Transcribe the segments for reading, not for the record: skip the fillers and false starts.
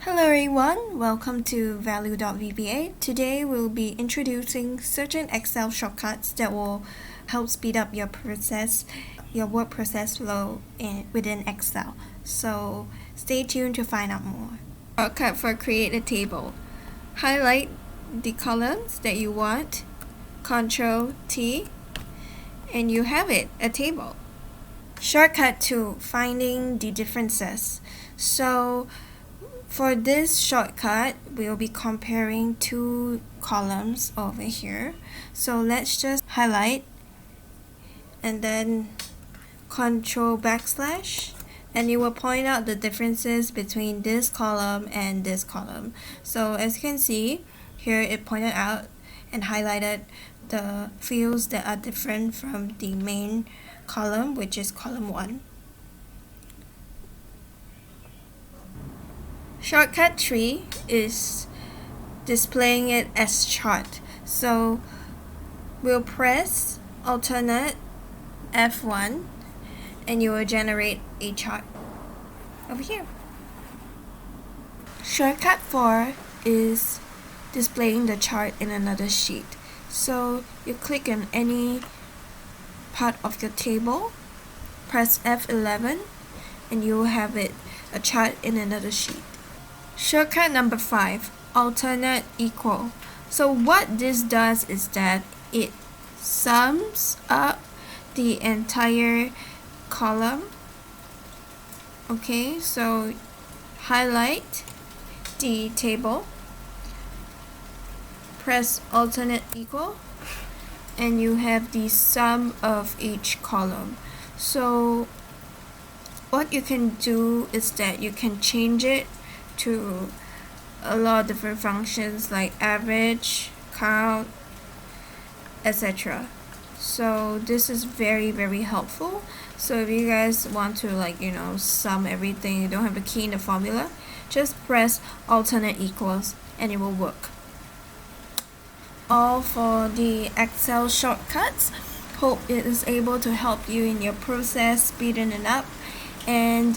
Hello everyone, welcome to Value.VBA. Today we'll be introducing certain Excel shortcuts that will help speed up your word process flow within Excel. So stay tuned to find out more. Shortcut for create a table. Highlight the columns that you want, Ctrl T, and you have it, a table. Shortcut to finding the differences. So for this shortcut, we'll be comparing two columns over here. So let's just highlight and then Control backslash, and it will point out the differences between this column and this column. So as you can see, here it pointed out and highlighted the fields that are different from the main column, which is column 1. Shortcut 3 is displaying it as chart. So we'll press alternate F1 and you will generate a chart over here. Shortcut 4 is displaying the chart in another sheet. So you click on any part of your table, press F11, and you will have a chart in another sheet. Shortcut number 5, alternate equal. So what this does is that it sums up the entire column. Okay, so highlight the table, press alternate equal, and you have the sum of each column. So what you can do is that you can change it to a lot of different functions like average, count, etc. So this is very helpful. So if you guys want to sum everything, you don't have to key in the formula, just press alternate equals and it will work. All for the Excel shortcuts. Hope it is able to help you in your process, speeding it up. And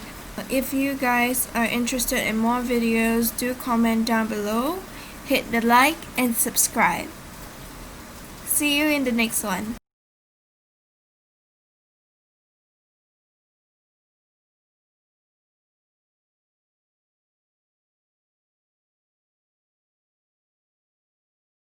if you guys are interested in more videos, do comment down below, hit the like and subscribe. See you in the next one.